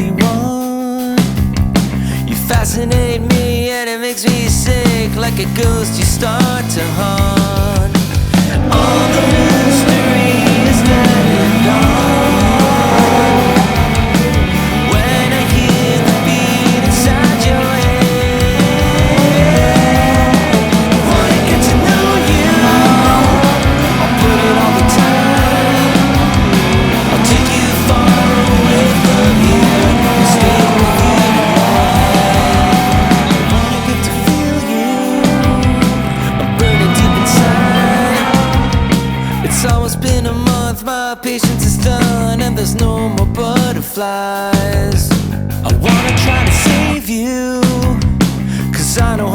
only one. You fascinate me and it makes me sick, like a ghost you start to haunt. All the mystery is letting on when I hear the beat inside your head. I wanna get to know you, I'll put it all the time. I'll take you far away from here and stay with you tonight. I wanna get to feel you, I'm burning deep inside. It's almost been a month, my patience is done, and there's no more butterflies. I wanna try to save you, 'cause I know